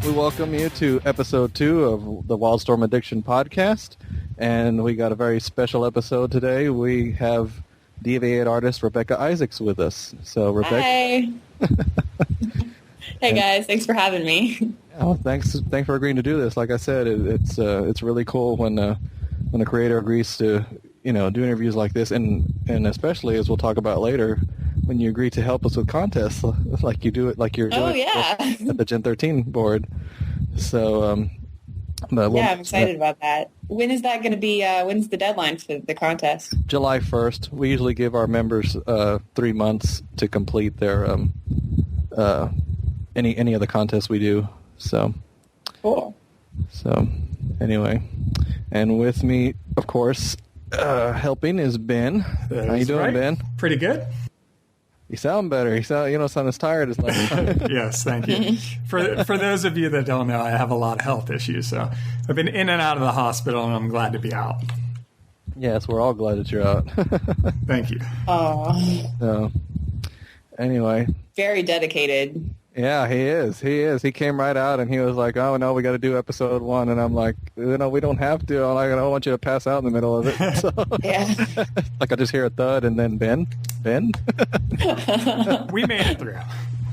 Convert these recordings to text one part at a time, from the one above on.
We welcome you to episode 2 of the Wildstorm Addiction Podcast, and we got a very special episode today. We have DV8 artist Rebekah Isaacs with us. So, Rebekah. Hi. Hey guys, thanks for having me. Oh, thanks for agreeing to do this. Like I said, it's really cool when a creator agrees to do interviews like this, and especially, as we'll talk about later, when you agree to help us with contests like you do it, like you're doing at the Gen 13 board. So, I'm excited about that. When is that going to be? When's the deadline for the contest? July 1st. We usually give our members 3 months to complete their any of the contests we do. So cool. So anyway, and with me, of course, helping is Ben. How you doing, Ben? Pretty good. You sound better. You don't sound as tired as last time. Yes, thank you. For those of you that don't know, I have a lot of health issues, so I've been in and out of the hospital, and I'm glad to be out. Yes, we're all glad that you're out. Thank you. So, anyway. Very dedicated. Yeah, he is. He came right out, and he was like, "Oh no, we got to do episode 1," and I'm like, "We don't have to. I don't want you to pass out in the middle of it." So, yeah. Like I just hear a thud, and then Ben. We made it through.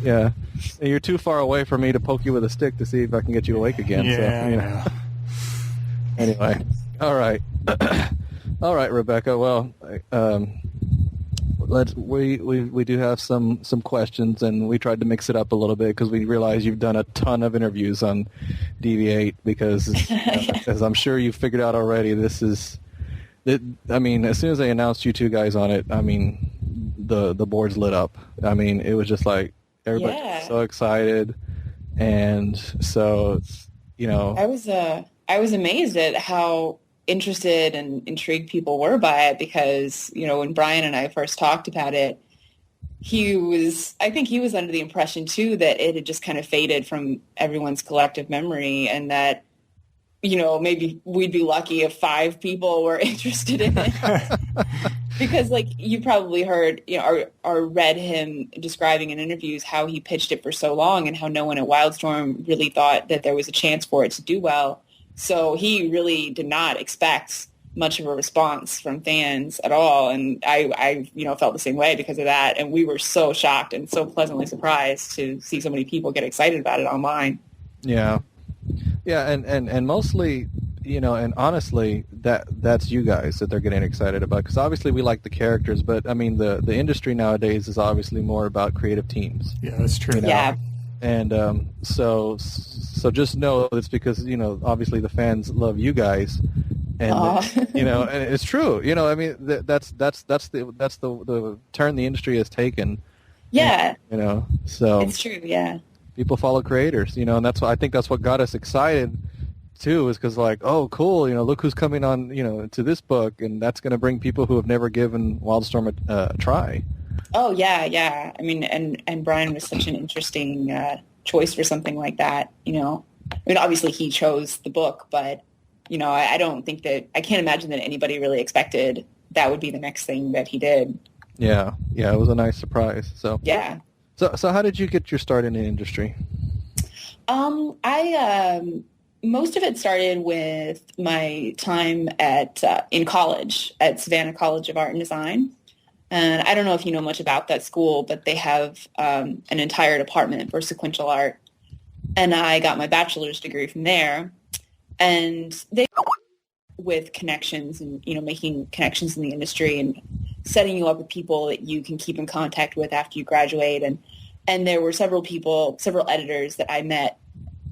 Yeah, and you're too far away for me to poke you with a stick to see if I can get you awake again. Yeah. So, Anyway, all right, Rebekah. Well, we do have some questions, and we tried to mix it up a little bit because we realize you've done a ton of interviews on DV8 because, as I'm sure you've figured out already, this is. I mean, as soon as they announced you two guys on it, I mean, the board's lit up. I mean, it was just like everybody was so excited, and so I was amazed at how interested and intrigued people were by it because when Brian and I first talked about it, I think he was under the impression too that it had just kind of faded from everyone's collective memory, and that maybe we'd be lucky if 5 people were interested in it. Because you probably heard, or read him describing in interviews how he pitched it for so long and how no one at Wildstorm really thought that there was a chance for it to do well. So he really did not expect much of a response from fans at all. And I felt the same way because of that. And we were so shocked and so pleasantly surprised to see so many people get excited about it online. Yeah. Yeah, and mostly, and honestly, that's you guys that they're getting excited about, because obviously we like the characters, but I mean the industry nowadays is obviously more about creative teams. Yeah, that's true. Yeah. And so just know it's because obviously the fans love you guys, and and it's true. I mean that's the turn the industry has taken. Yeah. So it's true. Yeah. People follow creators, and that's why I think that's what got us excited too, is because oh cool, look who's coming on, to this book, and that's going to bring people who have never given Wildstorm a try. Oh yeah. I mean, and Brian was such an interesting choice for something like that. I mean, obviously he chose the book, but I don't think I can't imagine that anybody really expected that would be the next thing that he did. Yeah, it was a nice surprise. So yeah. So how did you get your start in the industry? I most of it started with my time in college at Savannah College of Art and Design. And I don't know if you know much about that school, but they have an entire department for sequential art. And I got my bachelor's degree from there. And they with connections and, making connections in the industry and setting you up with people that you can keep in contact with after you graduate. And there were several editors that I met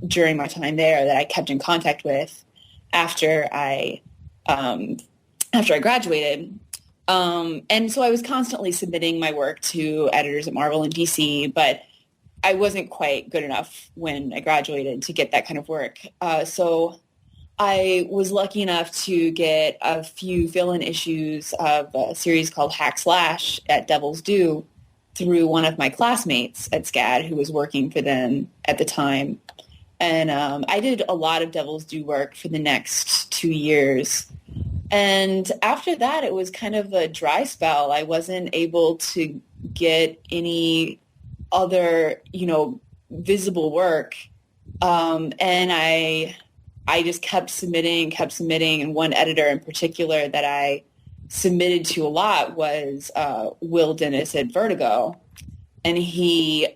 during my time there that I kept in contact with after I graduated. And so I was constantly submitting my work to editors at Marvel and DC, but I wasn't quite good enough when I graduated to get that kind of work. So I was lucky enough to get a few fill-in issues of a series called Hack Slash at Devil's Due through one of my classmates at SCAD who was working for them at the time. And I did a lot of Devil's Due work for the next 2 years. And after that, it was kind of a dry spell. I wasn't able to get any other, visible work And I just kept submitting, and one editor in particular that I submitted to a lot was Will Dennis at Vertigo, and he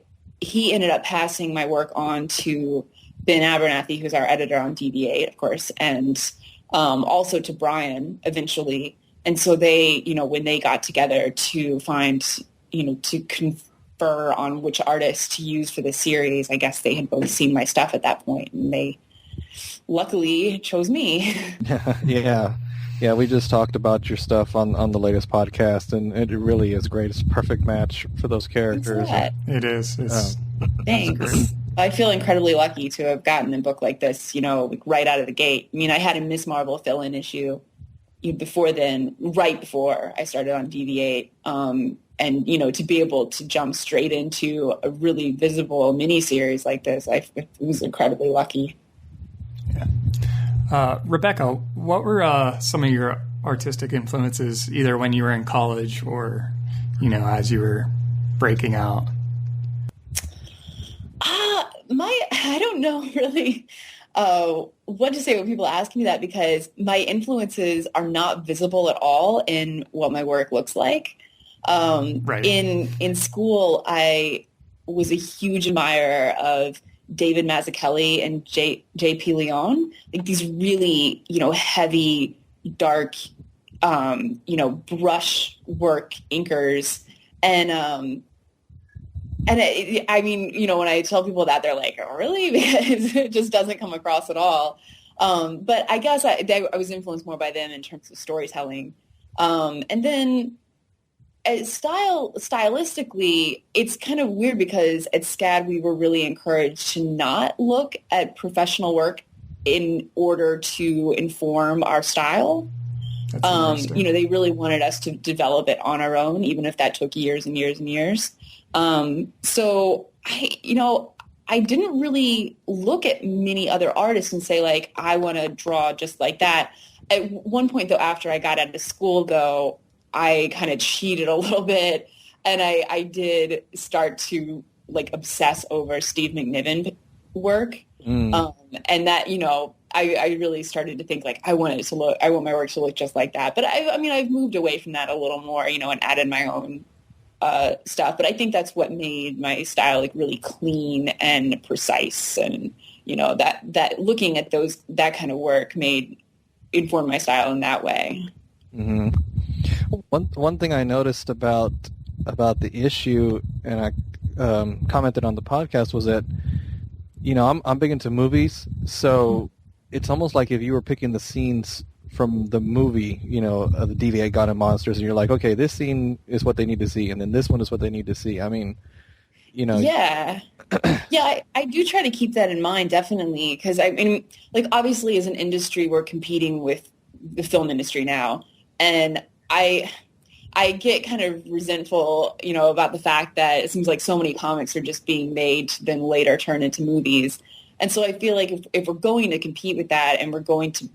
ended up passing my work on to Ben Abernathy, who's our editor on DV8, of course, and also to Brian eventually. And so they, when they got together to find, to confer on which artist to use for the series, I guess they had both seen my stuff at that point, and they luckily chose me. Yeah, we just talked about your stuff on the latest podcast, and it really is great. It's a perfect match for those characters. It is. Thanks. I feel incredibly lucky to have gotten a book like this, right out of the gate. I mean, I had a Miss Marvel fill-in issue before then, right before I started on DV8. And, to be able to jump straight into a really visible miniseries like this, I was incredibly lucky. Yeah. Rebekah, what were some of your artistic influences, either when you were in college or, as you were breaking out? I don't know really what to say when people ask me that, because my influences are not visible at all in what my work looks like. Right. In school, I was a huge admirer of David Mazzucchelli and J.P. Leon, like these really, heavy, dark, brush work inkers. And when I tell people that, they're like, oh, really? Because it just doesn't come across at all. But I guess I was influenced more by them in terms of storytelling. And then stylistically, it's kind of weird because at SCAD we were really encouraged to not look at professional work in order to inform our style. They really wanted us to develop it on our own, even if that took years and years and years. So I didn't really look at many other artists and say, like, I want to draw just like that. At one point, though, after I got out of school, though, I kind of cheated a little bit, and I did start to like obsess over Steve McNiven work, and that I really started to think like I want my work to look just like that. But I've moved away from that a little more, and added my own stuff. But I think that's what made my style like really clean and precise, and that looking at that kind of work informed my style in that way. Mm-hmm. One thing I noticed about the issue, and I commented on the podcast, was that I'm big into movies, so it's almost like if you were picking the scenes from the movie, of the DV8 God and Monsters, and you're like, okay, this scene is what they need to see, and then this one is what they need to see. I mean, Yeah. Yeah, I do try to keep that in mind, definitely, because obviously as an industry, we're competing with the film industry now, and I get kind of resentful, about the fact that it seems like so many comics are just being made to then later turn into movies. And so I feel like if we're going to compete with that, and we're going to,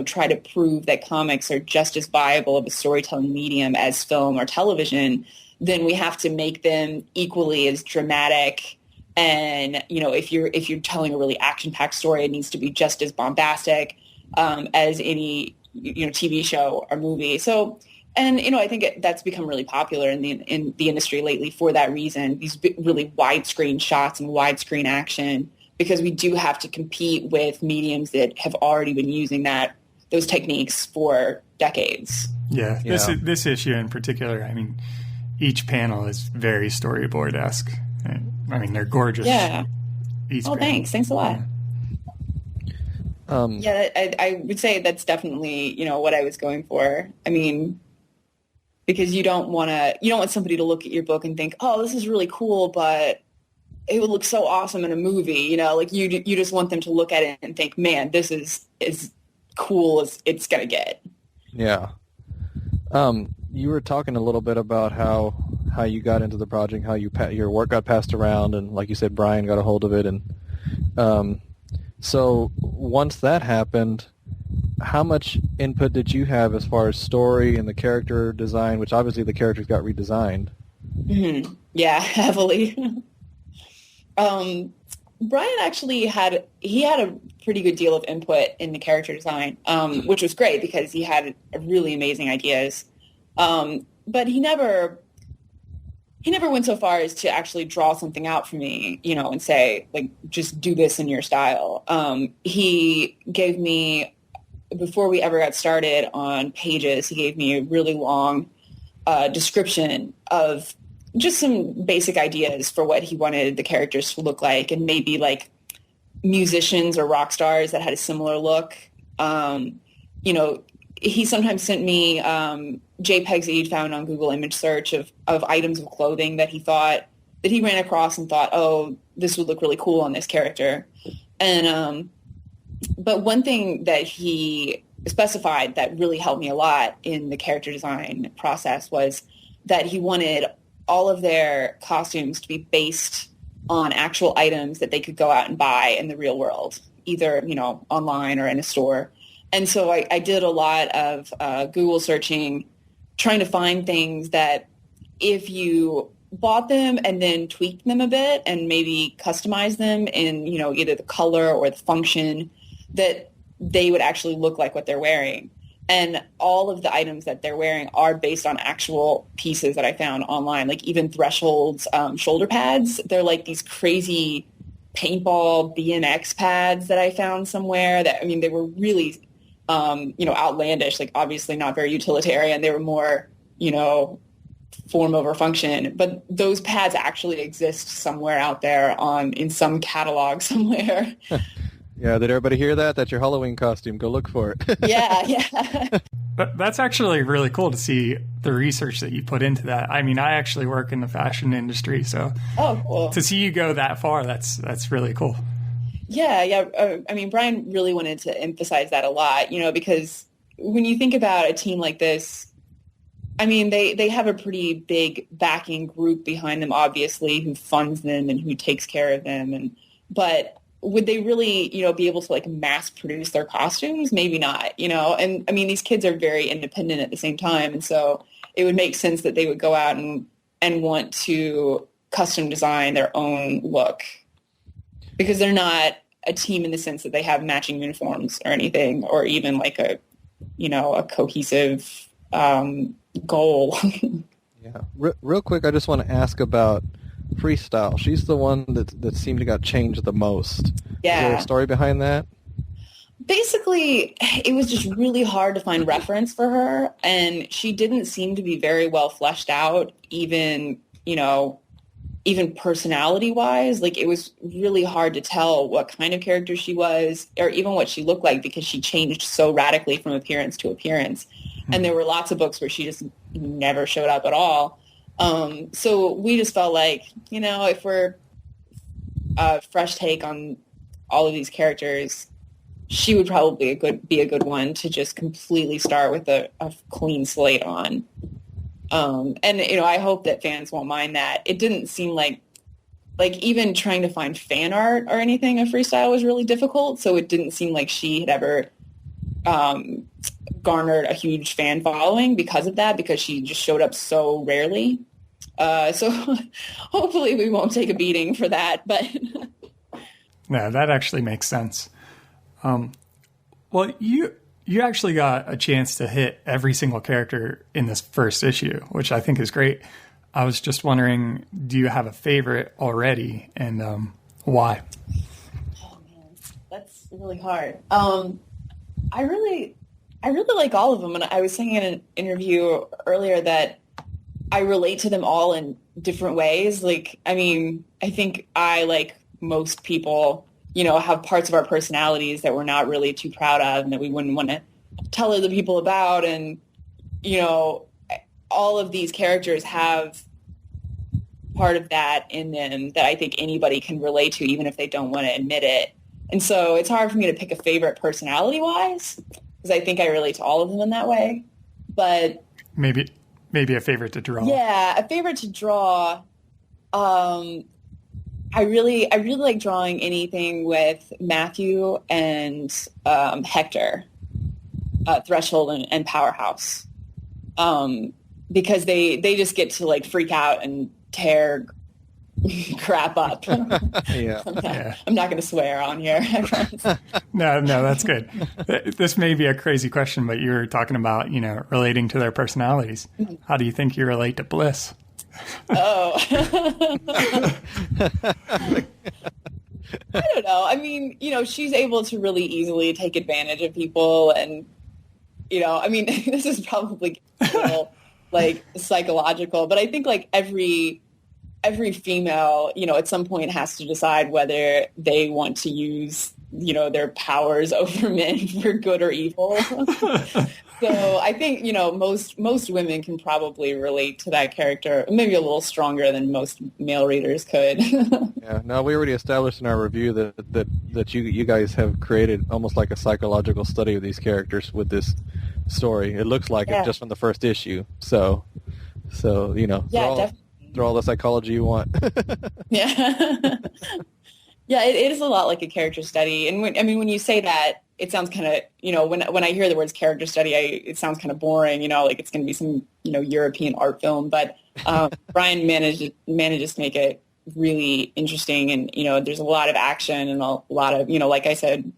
try to prove that comics are just as viable of a storytelling medium as film or television, then we have to make them equally as dramatic. And, if you're telling a really action-packed story, it needs to be just as bombastic as any, TV show or movie. So, and, I think that's become really popular in the industry lately for that reason, these really widescreen shots and widescreen action, because we do have to compete with mediums that have already been using those techniques for decades. Yeah. This issue in particular, each panel is very storyboard-esque. They're gorgeous. Yeah. Panel. Thanks a lot. I would say that's definitely, what I was going for. Because you don't want somebody to look at your book and think, oh, this is really cool, but it would look so awesome in a movie. You just want them to look at it and think, man, this is as cool as it's going to get. Yeah. You were talking a little bit about how you got into the project, how your work got passed around, and like you said, Brian got a hold of it. And so once that happened, how much input did you have as far as story and the character design, which obviously the characters got redesigned? Mm-hmm. Yeah, heavily. Brian actually had a pretty good deal of input in the character design, which was great because he had really amazing ideas. But he never went so far as to actually draw something out for me, and say, like, just do this in your style. He gave me, before we ever got started on Pages, he gave me a really long description of just some basic ideas for what he wanted the characters to look like, and maybe like musicians or rock stars that had a similar look. He sometimes sent me JPEGs that he'd found on Google image search of items of clothing that he ran across and thought, oh, this would look really cool on this character. And but one thing that he specified that really helped me a lot in the character design process was that he wanted all of their costumes to be based on actual items that they could go out and buy in the real world, either, online or in a store. And so I did a lot of Google searching, trying to find things that if you bought them and then tweaked them a bit and maybe customized them in, either the color or the function, that they would actually look like what they're wearing. And all of the items that they're wearing are based on actual pieces that I found online, like even Threshold's shoulder pads. They're like these crazy paintball BMX pads that I found somewhere that, they were really, outlandish, like obviously not very utilitarian. They were more, form over function. But those pads actually exist somewhere out there in some catalog somewhere. Yeah, did everybody hear that? That's your Halloween costume. Go look for it. Yeah. That's actually really cool to see the research that you put into that. I actually work in the fashion industry, so cool. To see you go that far, that's really cool. Yeah. Brian really wanted to emphasize that a lot, because when you think about a team like this, they have a pretty big backing group behind them, obviously, who funds them and who takes care of them. But would they really, be able to like mass produce their costumes? Maybe not, and these kids are very independent at the same time. And so it would make sense that they would go out and want to custom design their own look, because they're not a team in the sense that they have matching uniforms or anything, or even like a cohesive goal. Yeah. Real quick, I just want to ask about Freestyle. She's the one that seemed to got changed the most. Yeah. Is there a story behind that? Basically, it was just really hard to find reference for her, and she didn't seem to be very well fleshed out, even personality-wise. Like, it was really hard to tell what kind of character she was, or even what she looked like, because she changed so radically from appearance to appearance. Mm-hmm. And there were lots of books where she just never showed up at all. So we just felt like, if we're a fresh take on all of these characters, she would probably be a good one to just completely start with a clean slate on. And I hope that fans won't mind that. It didn't seem like even trying to find fan art or anything of Freestyle was really difficult. So it didn't seem like she had ever garnered a huge fan following because of that, because she just showed up so rarely. So hopefully we won't take a beating for that, but no, that actually makes sense. Well, you actually got a chance to hit every single character in this first issue, which I think is great. I was just wondering, do you have a favorite already, and why? Oh man, that's really hard. I really like all of them, and I was saying in an interview earlier that I relate to them all in different ways. Like, I think I, like most people, have parts of our personalities that we're not really too proud of and that we wouldn't want to tell other people about. And, all of these characters have part of that in them that I think anybody can relate to, even if they don't want to admit it. And so it's hard for me to pick a favorite personality-wise, because I think I relate to all of them in that way. But maybe a favorite to draw. Yeah, a favorite to draw. I really like drawing anything with Matthew and Hector, Threshold and Powerhouse, because they just get to like freak out and tear crap up. Yeah. I'm not going to swear on here. I promise. No, that's good. This may be a crazy question, but you're talking about, relating to their personalities. How do you think you relate to Bliss? Oh. I don't know. I mean, she's able to really easily take advantage of people. And, this is probably a little, like, psychological, but I think, like, every female, at some point has to decide whether they want to use, their powers over men for good or evil. So I think, most women can probably relate to that character, maybe a little stronger than most male readers could. Yeah. No, we already established in our review that you guys have created almost like a psychological study of these characters with this story. It looks like it just from the first issue. So definitely. Throw all the psychology you want. Yeah. Yeah, it is a lot like a character study. And when you say that, it sounds kind of, when I hear the words character study, it sounds kind of boring, like it's going to be some, European art film. But Brian manages to make it really interesting. And, there's a lot of action and a lot of, like I said,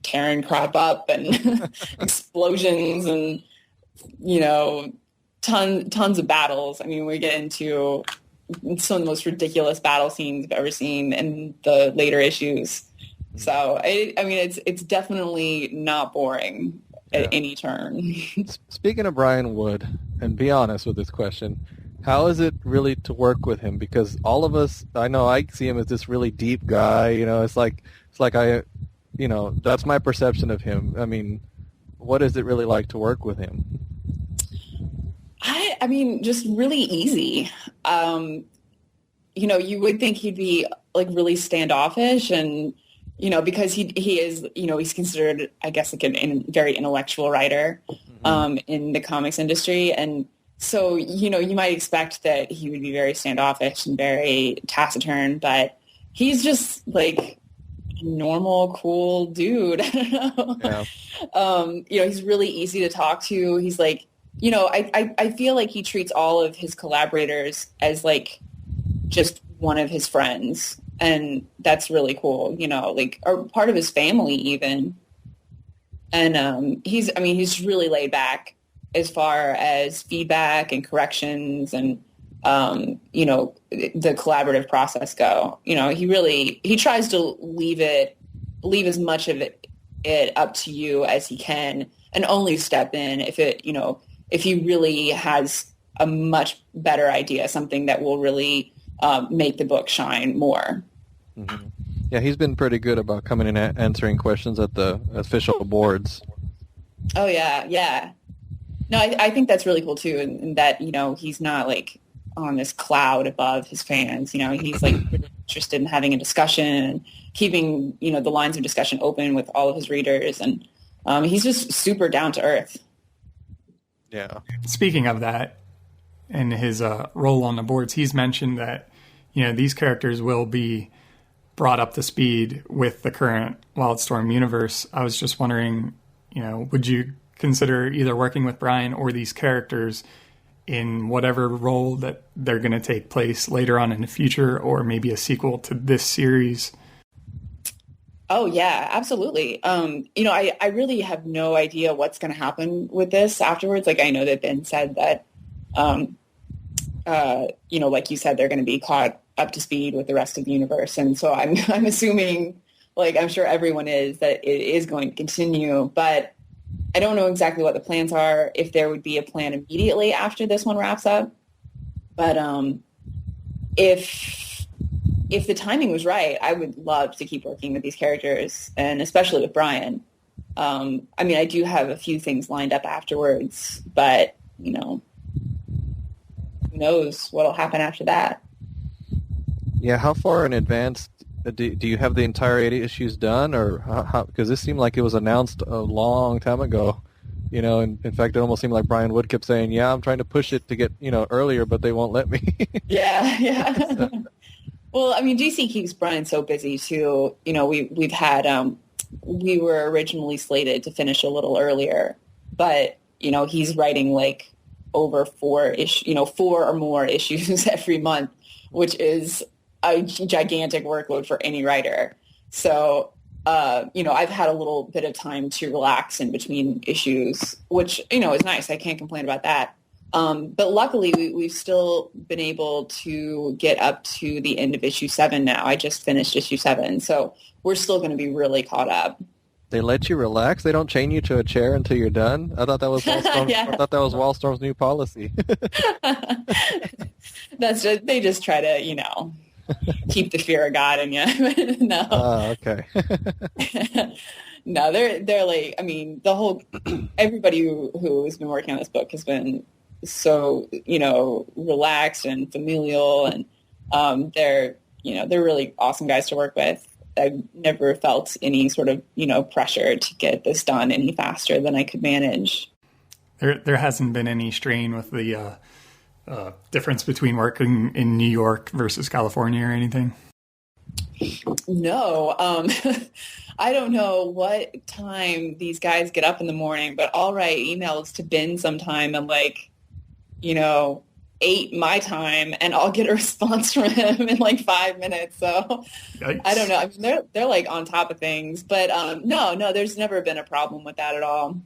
tearing crap up and explosions and, tons of battles. I mean, we get into some of the most ridiculous battle scenes I've ever seen in the later issues. So, it's definitely not boring at any turn. Speaking of Brian Wood, and be honest with this question, how is it really to work with him? Because all of us, I know I see him as this really deep guy. It's like that's my perception of him. I mean, what is it really like to work with him? I mean, just really easy. You would think he'd be like really standoffish and, because he is, he's considered, I guess, like a very intellectual writer in the comics industry. And so, you might expect that he would be very standoffish and very taciturn, but he's just like a normal, cool dude. I don't know. Yeah. He's really easy to talk to. He's like, I feel like he treats all of his collaborators as like just one of his friends. And that's really cool, or part of his family even. And he's really laid back as far as feedback and corrections and, the collaborative process go. He tries to leave as much of it up to you as he can and only step in if he really has a much better idea, something that will really make the book shine more. Mm-hmm. Yeah, he's been pretty good about coming in and answering questions at the official boards. Oh, yeah. No, I think that's really cool, too, and that, he's not, like, on this cloud above his fans. He's, like, really interested in having a discussion and keeping, the lines of discussion open with all of his readers, and he's just super down to earth. Yeah. Speaking of that, and his role on the boards, he's mentioned that, these characters will be brought up to speed with the current Wildstorm universe. I was just wondering, would you consider either working with Brian or these characters in whatever role that they're going to take place later on in the future, or maybe a sequel to this series? Oh, yeah, absolutely. I really have no idea what's going to happen with this afterwards. Like, I know that Ben said that, like you said, they're going to be caught up to speed with the rest of the universe. And so I'm assuming, like I'm sure everyone is, that it is going to continue. But I don't know exactly what the plans are, if there would be a plan immediately after this one wraps up. But if the timing was right, I would love to keep working with these characters, and especially with Brian. I do have a few things lined up afterwards, but, who knows what'll happen after that. Yeah, how far in advance do you have the entire 80 issues done, or how? Because this seemed like it was announced a long time ago. And in fact, it almost seemed like Brian Wood kept saying, "Yeah, I'm trying to push it to get earlier, but they won't let me." Yeah. Well, DC keeps Brian so busy too. We've had we were originally slated to finish a little earlier, but he's writing like over 4 or more issues every month, which is a gigantic workload for any writer. So, I've had a little bit of time to relax in between issues, which, is nice. I can't complain about that. But luckily, we've still been able to get up to the end of issue 7 now. I just finished issue 7, so we're still going to be really caught up. They let you relax? They don't chain you to a chair until you're done? I thought that was Wildstorm's, Yeah. I thought that was Wildstorm's new policy. They just try to, keep the fear of God in you. No. Oh, okay. No, they're like, I mean, everybody who has been working on this book has been so, relaxed and familial, and they're really awesome guys to work with. I've never felt any sort of, pressure to get this done any faster than I could manage. There hasn't been any strain with the difference between working in New York versus California or anything? No. I don't know what time these guys get up in the morning, but I'll write emails to Ben sometime and 8 my time, and I'll get a response from him in 5 minutes. So Yikes. I don't know. I mean, they're on top of things, but no, there's never been a problem with that at all.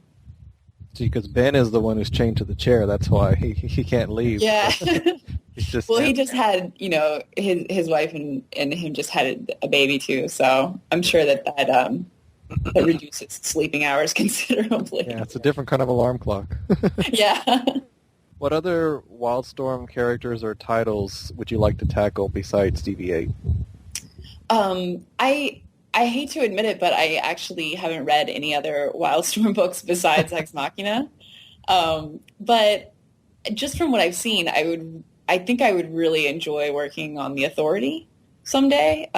See, because Ben is the one who's chained to the chair. That's why he can't leave. Yeah. He's just He just had, his wife and him just had a baby too. So I'm sure that reduces sleeping hours considerably. Yeah, it's a different kind of alarm clock. Yeah. What other Wildstorm characters or titles would you like to tackle besides DV8? I hate to admit it, but I actually haven't read any other Wildstorm books besides Ex Machina. But just from what I've seen, I think I would really enjoy working on The Authority someday.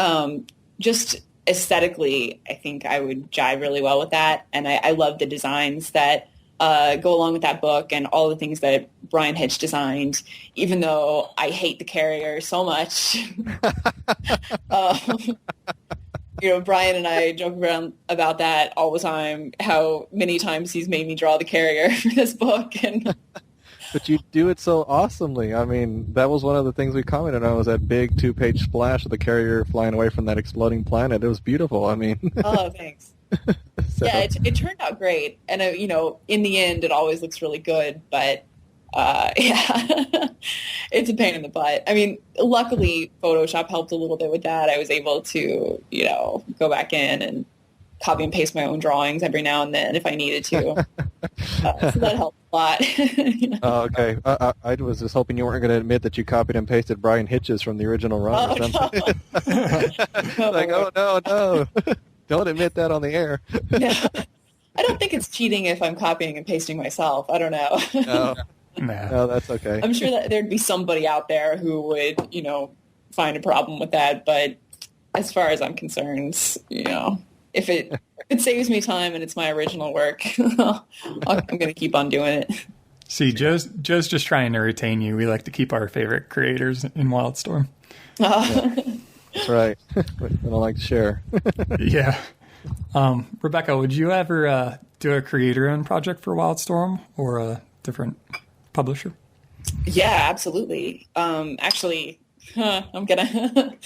Just aesthetically, I think I would jive really well with that. And I love the designs that go along with that book and all the things that Brian Hitch designed, even though I hate the carrier so much. Brian and I joke around about that all the time, how many times he's made me draw the carrier for this book. But you do it so awesomely. I mean, that was one of the things we commented on, was that big 2-page splash of the carrier flying away from that exploding planet. It was beautiful. I mean. Oh, thanks. So. Yeah, it turned out great. And, in the end, it always looks really good. But, yeah, it's a pain in the butt. I mean, luckily, Photoshop helped a little bit with that. I was able to, go back in and copy and paste my own drawings every now and then if I needed to. So that helped a lot. Oh, okay. I was just hoping you weren't going to admit that you copied and pasted Brian Hitch's from the original run or something. No. No. Don't admit that on the air. No. I don't think it's cheating if I'm copying and pasting myself. I don't know. No, that's okay. I'm sure that there'd be somebody out there who would, find a problem with that. But as far as I'm concerned, if it saves me time and it's my original work, I'm going to keep on doing it. See, Joe's just trying to retain you. We like to keep our favorite creators in Wildstorm. Yeah. That's right. I don't like to share. Yeah. Rebekah, would you ever do a creator-owned project for Wildstorm or a different publisher? Yeah, absolutely. Actually, I'm gonna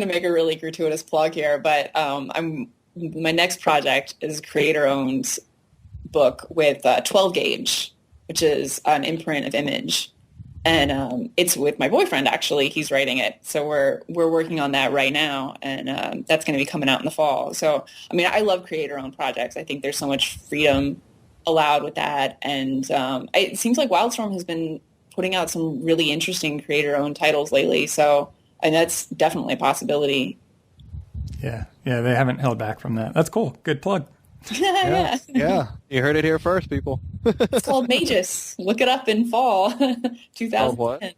make a really gratuitous plug here, but my next project is a creator-owned book with 12 Gauge, which is an imprint of Image. And it's with my boyfriend, actually. He's writing it. So we're working on that right now, and that's going to be coming out in the fall. So, I mean, I love creator-owned projects. I think there's so much freedom allowed with that. And it seems like Wildstorm has been putting out some really interesting creator-owned titles lately. So, and that's definitely a possibility. Yeah, they haven't held back from that. That's cool. Good plug. Yeah. You heard it here first, people. It's called Magus. Look it up in fall 2010. What?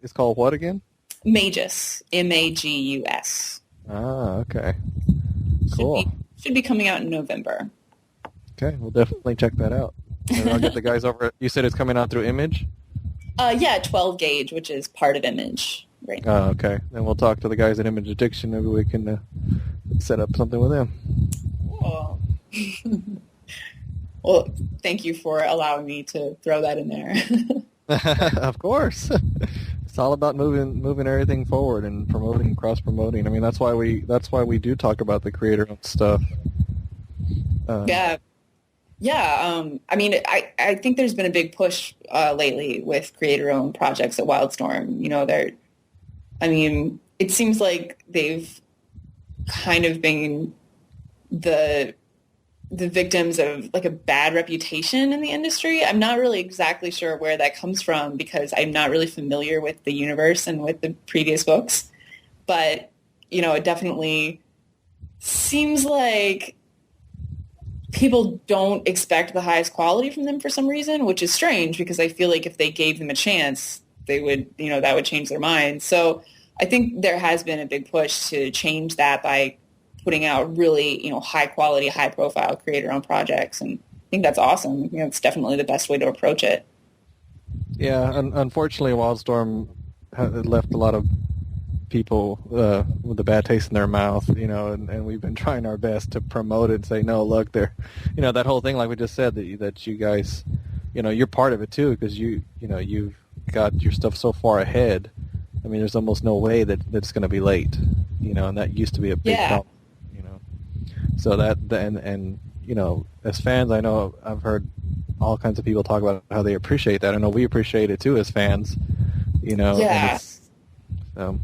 It's called what again? Magus. Magus. Ah, okay. Cool. Should be coming out in November. Okay, we'll definitely check that out. And I'll get the guys over. You said it's coming out through Image? Yeah, 12 Gauge, which is part of Image right now. Oh, okay. Then we'll talk to the guys at Image Addiction. Maybe we can set up something with them. Cool. Well, thank you for allowing me to throw that in there. Of course. it's all about moving everything forward and promoting, cross-promoting. I mean, that's why we do talk about the creator-owned stuff. Yeah. I mean, I think there's been a big push lately with creator-owned projects at Wildstorm. You know, it seems like they've kind of been the victims of like a bad reputation in the industry. I'm not really exactly sure where that comes from because I'm not really familiar with the universe and with the previous books. But, you know, it definitely seems like people don't expect the highest quality from them for some reason, which is strange because I feel like if they gave them a chance, they would, you know, that would change their minds. So I think there has been a big push to change that by putting out really, you know, high quality, high profile creator-owned projects. And I think that's awesome. You know, it's definitely the best way to approach it. Yeah. Unfortunately, Wildstorm left a lot of people with a bad taste in their mouth, you know, and we've been trying our best to promote it and say, no, look, they're, you know, that whole thing, like we just said, that you guys, you know, you're part of it too, because you know, you've got your stuff so far ahead. I mean, there's almost no way that it's going to be late, you know, and that used to be a big problem. So and you know, as fans, I know I've heard all kinds of people talk about how they appreciate that. I know we appreciate it too as fans, you know. Yeah. So.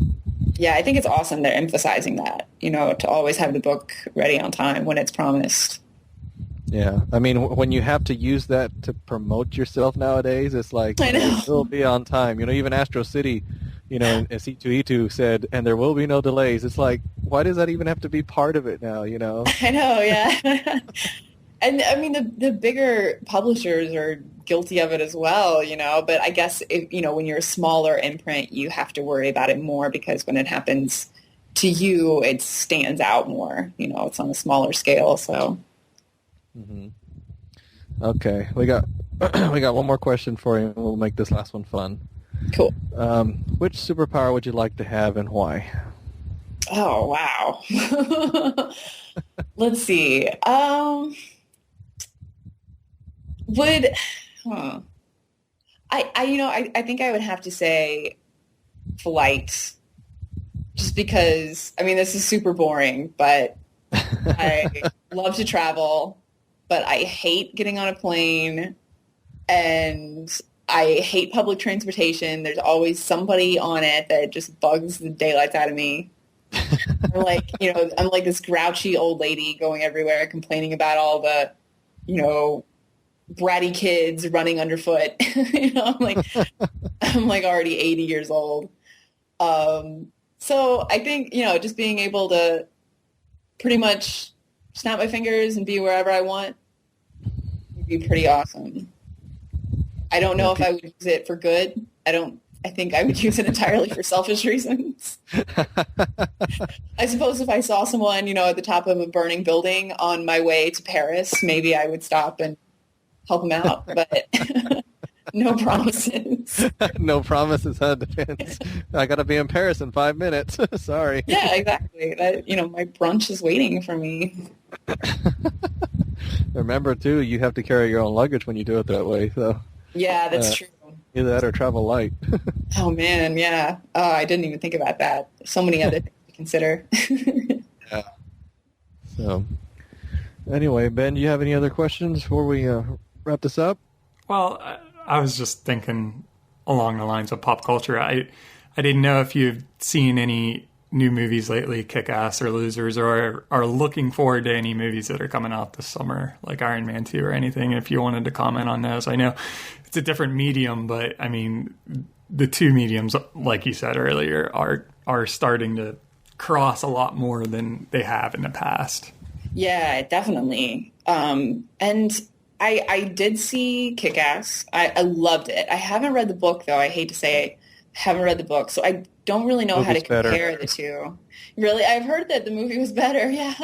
Yeah, I think it's awesome they're emphasizing that, you know, to always have the book ready on time when it's promised. Yeah. I mean, when you have to use that to promote yourself nowadays, it's like, I know. It will be on time. You know, even Astro City, you know, C2E2 said, and there will be no delays. It's like, why does that even have to be part of it now, you know? I know, yeah. And I mean, the bigger publishers are guilty of it as well, you know, but I guess, you know, when you're a smaller imprint, you have to worry about it more because when it happens to you, it stands out more, you know, it's on a smaller scale, so. Mm-hmm. Okay, we got one more question for you, and we'll make this last one fun. Cool. Which superpower would you like to have and why? Oh, wow. Let's see. I think I would have to say flight, just because, I mean, this is super boring, but I love to travel, but I hate getting on a plane, and I hate public transportation. There's always somebody on it that just bugs the daylights out of me. I'm like this grouchy old lady going everywhere complaining about all the, you know, bratty kids running underfoot. You know, I'm like already 80 years old. So I think, you know, just being able to pretty much snap my fingers and be wherever I want would be pretty awesome. I don't know if I would use it for good. I think I would use it entirely for selfish reasons. I suppose if I saw someone, you know, at the top of a burning building on my way to Paris, maybe I would stop and help them out, but no promises. No promises, huh? Depends. I got to be in Paris in 5 minutes. Sorry. Yeah, exactly. You know, my brunch is waiting for me. Remember, too, you have to carry your own luggage when you do it that way. So. Yeah, that's true. Either that or travel light. Oh, man, yeah. Oh, I didn't even think about that. So many other things to consider. Yeah. So, anyway, Ben, do you have any other questions before we wrap this up? Well, I was just thinking along the lines of pop culture. I didn't know if you've seen any new movies lately, Kick-Ass or Losers, or are looking forward to any movies that are coming out this summer, like Iron Man 2 or anything, if you wanted to comment on those. I know it's a different medium, but I mean, the two mediums, like you said earlier, are starting to cross a lot more than they have in the past. Yeah, definitely. And I did see Kick-Ass. I loved it. I haven't read the book, though. I hate to say I haven't read the book, so I don't really know how to compare the two. Really? I've heard that the movie was better, yeah.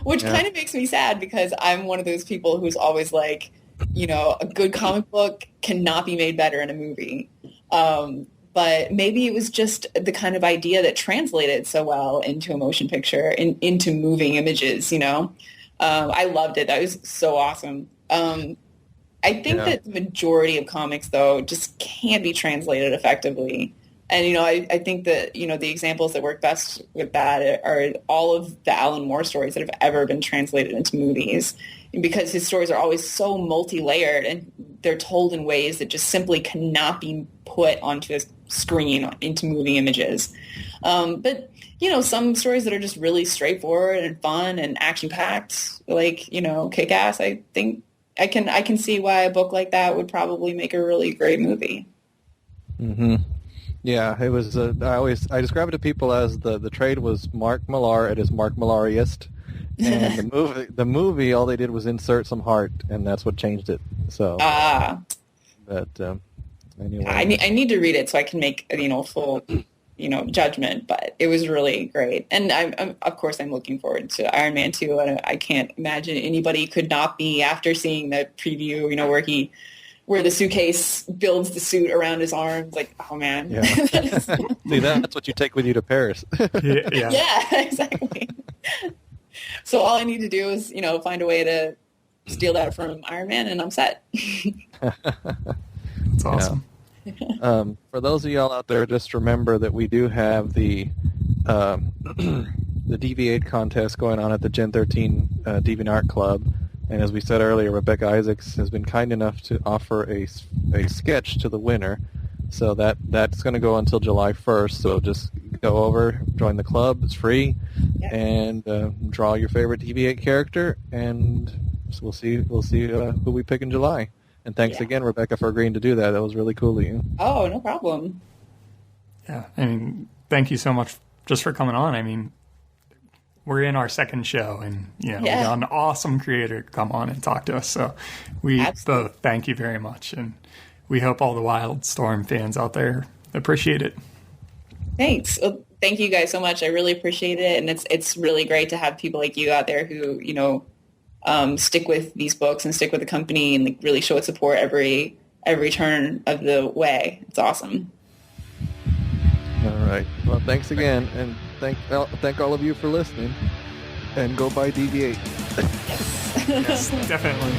Which kind of makes me sad because I'm one of those people who's always like, you know, a good comic book cannot be made better in a movie. But maybe it was just the kind of idea that translated so well into a motion picture, into moving images, you know? I loved it. That was so awesome. I think that the majority of comics, though, just can't be translated effectively. And, you know, I think that, you know, the examples that work best with that are all of the Alan Moore stories that have ever been translated into movies, because his stories are always so multi-layered and they're told in ways that just simply cannot be put onto a screen into moving images. But, you know, some stories that are just really straightforward and fun and action-packed, like, you know, Kick-Ass, I think I can see why a book like that would probably make a really great movie. Mm-hmm. Yeah, it was. I describe it to people as the trade was Mark Millar at his Mark Millariest, and the movie all they did was insert some heart, and that's what changed it. So, but anyway, I need to read it so I can make, you know, full, you know, judgment. But it was really great, and I'm of course I'm looking forward to Iron Man 2. And I can't imagine anybody could not be after seeing the preview, you know, where the suitcase builds the suit around his arms, like, oh man. Yeah. See, that's what you take with you to Paris. Yeah, exactly. So all I need to do is, you know, find a way to steal that from Iron Man, and I'm set. That's awesome. Yeah. For those of y'all out there, just remember that we do have the DV8 contest going on at the Gen 13 DeviantArt Club. And as we said earlier, Rebekah Isaacs has been kind enough to offer a sketch to the winner. So that's going to go until July 1st. So just go over, join the club. It's free. Yeah. And draw your favorite DV8 character. And we'll see who we pick in July. And thanks again, Rebekah, for agreeing to do that. That was really cool of you. Oh, no problem. Yeah, I mean, thank you so much just for coming on. I mean, we're in our second show, and we got an awesome creator to come on and talk to us. So we both thank you very much, and we hope all the Wildstorm fans out there appreciate it. Thanks. Well, thank you guys so much. I really appreciate it, and it's really great to have people like you out there who, you know, stick with these books and stick with the company and, like, really show its support every turn of the way. It's awesome. All right. Well, thanks again, and thank all of you for listening. And go buy DV8. Yes, definitely.